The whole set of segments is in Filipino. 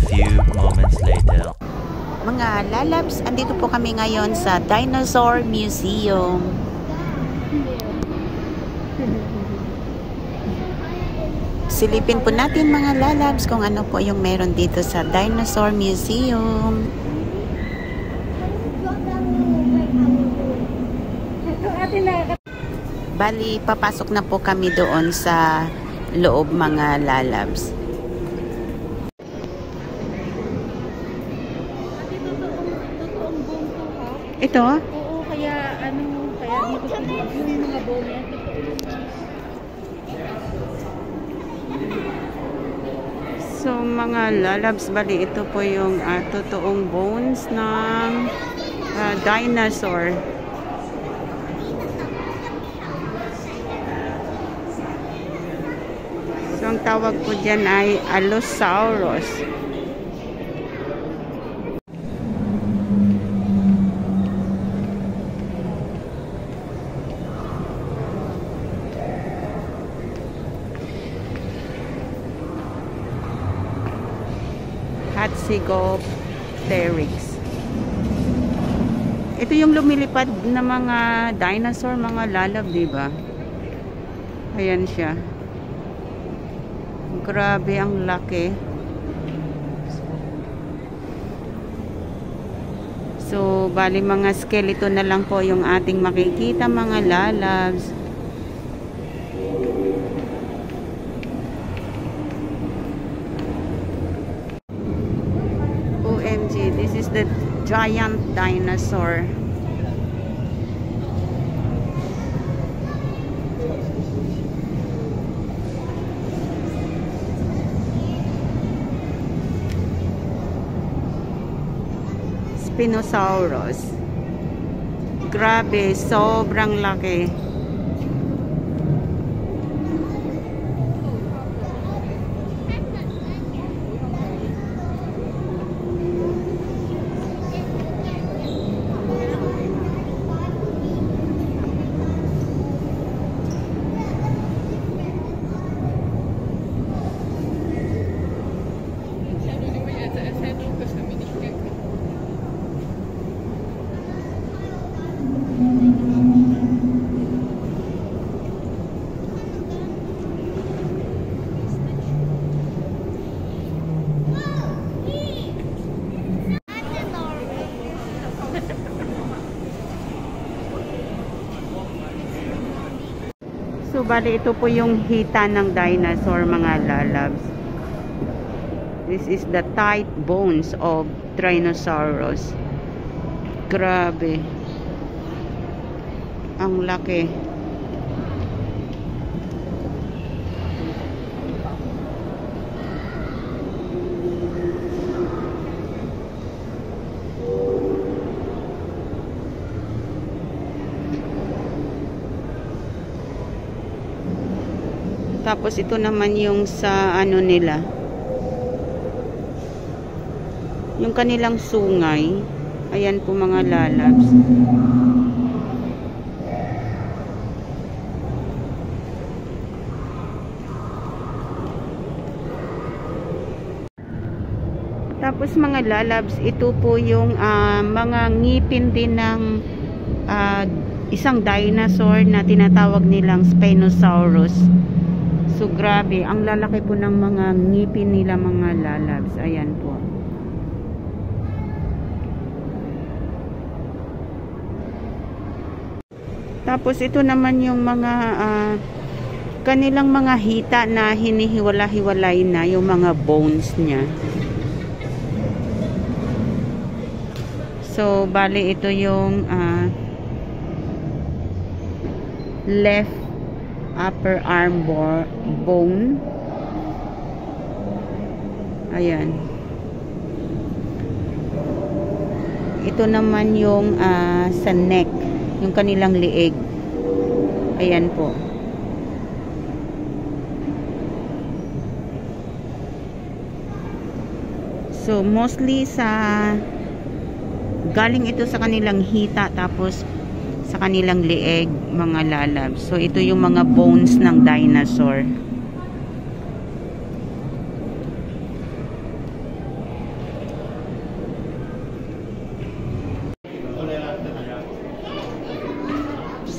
few moments later. Mga lalabs, andito po kami ngayon sa Dinosaur Museum. Silipin po natin mga lalabs kung ano po yung meron dito sa Dinosaur Museum. Bali, papasok na po kami doon sa loob mga lalabs. Ito? Oo, kaya dito yung mga bone. So mga lalabs, bali ito po yung totoong bones ng dinosaur. So ang tawag po dyan ay Allosaurus. Hatzegopteryx. Ito yung lumilipad na mga dinosaur, mga lalab, di ba? Ayan siya. Grabe, ang laki. So, bali mga skeleton na lang po yung ating makikita mga lalabs. OMG, this is the giant dinosaur. Spinosaurus. Grabe, sobrang laki. So, bali ito po yung hita ng dinosaur mga lalabs. This is the tight bones of Tyrannosaurus. Grabe. Ang laki. Tapos ito naman yung sa ano nila. Yung kanilang sungay. Ayan po mga lalabs. Tapos mga lalabs, ito po yung mga ngipin din ng isang dinosaur na tinatawag nilang Spinosaurus. So grabe, ang lalaki po ng mga ngipin nila mga lalabs. Ayan po. Tapos ito naman yung mga kanilang mga hita na hinihiwala-hiwalay na yung mga bones niya. So bali ito yung left upper arm bone. Ayan. Ito naman yung sa neck, yung kanilang lieg. Ayan po. So mostly galing ito sa kanilang hita, tapos sa kanilang lieg mga lalabs. So ito yung mga bones ng dinosaur.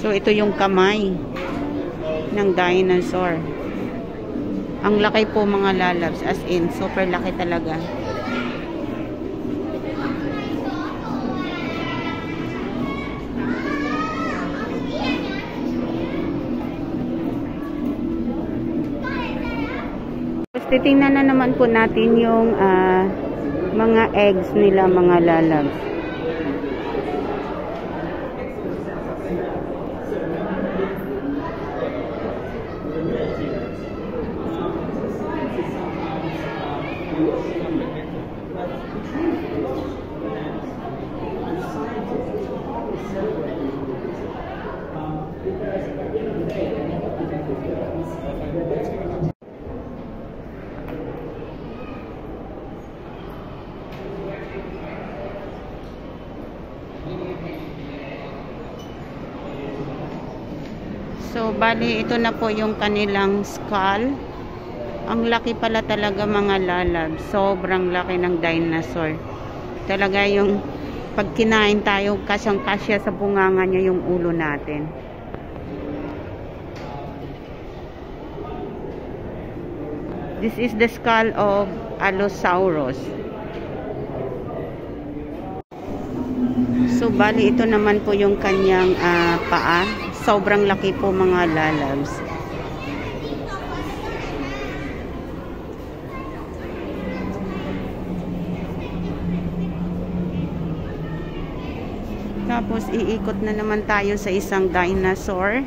So, ito yung kamay ng dinosaur. Ang laki po mga lalabs. As in, super laki talaga. Tapos, titingnan na naman po natin yung mga eggs nila mga lalabs. So, bali, ito na po yung kanilang skull. Ang laki pala talaga mga lalab. Sobrang laki ng dinosaur. Talaga yung pag kinain tayo, kasyang-kasya sa bunganga niya yung ulo natin. This is the skull of Allosaurus. So, bali, ito naman po yung kanyang paa. Sobrang laki po mga lalabs. Tapos, iikot na naman tayo sa isang dinosaur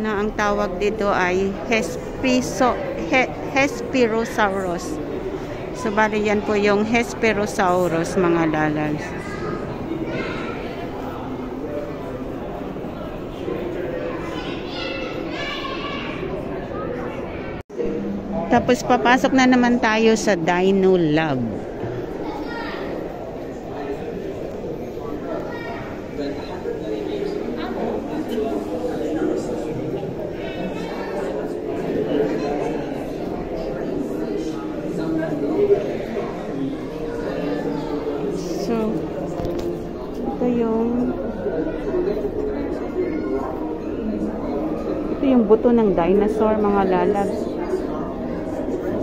na ang tawag dito ay Hesperosaurus. So, bali yan po yung Hesperosaurus mga lalabs. Tapos, papasok na naman tayo sa Dino Lab. So, ito yung buto ng dinosaur mga lalabs.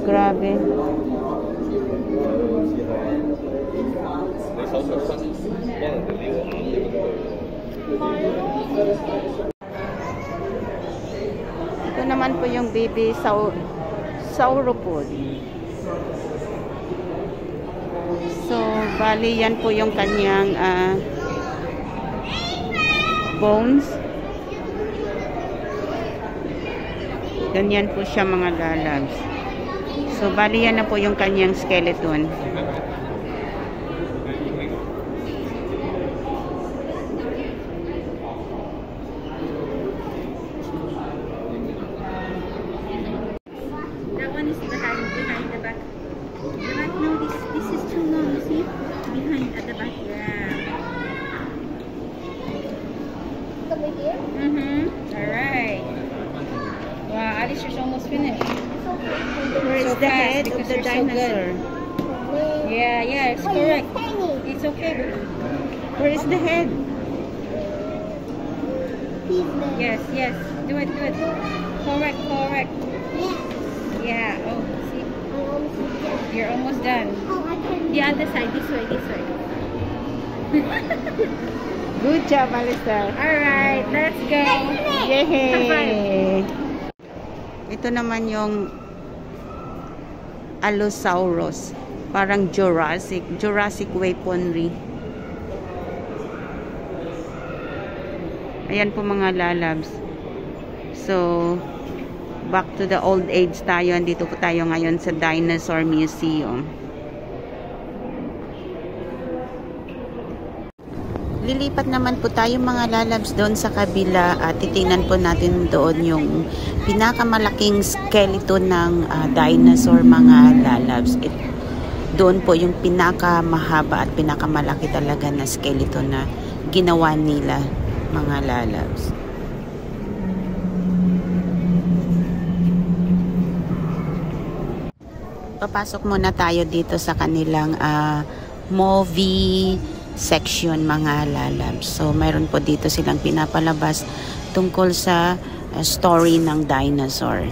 Grabe. Ito naman po yung baby sauropod. So, bali yan po yung kanyang bones. Ganyan po siya mga lalabs. So, bali yan na po yung kanyang skeleton. That one is behind the back. The back, no, this is too long, see? Behind at the back, yeah. Over here? Alright. Wow, Alice, you're almost finished. Where is the head of the dinosaur? Yeah, it's correct. It's okay. Where is the head? Yes, do it. Correct. Yeah, oh, see, you're almost done. The other side, this way. Good job, Alistair. Alright, let's go. Yay! Ito naman yung Allosaurus. Parang Jurassic weaponry. Ayan po mga lalabs. So, back to the old age tayo. Andito po tayo ngayon sa Dinosaur Museum. Lilipat naman po tayo mga lalabs doon sa kabila at titingnan po natin doon yung pinakamalaking skeleton ng dinosaur mga lalabs. Doon po yung pinakamahaba at pinakamalaki talaga na skeleton na ginawa nila mga lalabs. Papasok muna tayo dito sa kanilang movie section mga lalabs. So mayroon po dito silang pinapalabas tungkol sa story ng dinosaur.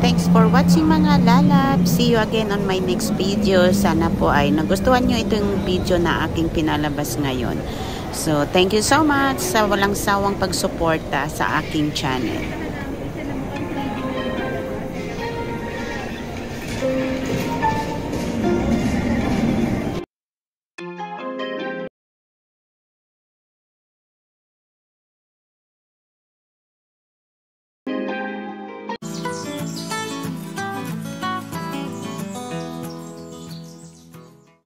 Thanks for watching mga lalab. See you again on my next video. Sana po ay nagustuhan nyo itong video na aking pinalabas ngayon. So, thank you so much sa walang sawang pagsuporta sa aking channel.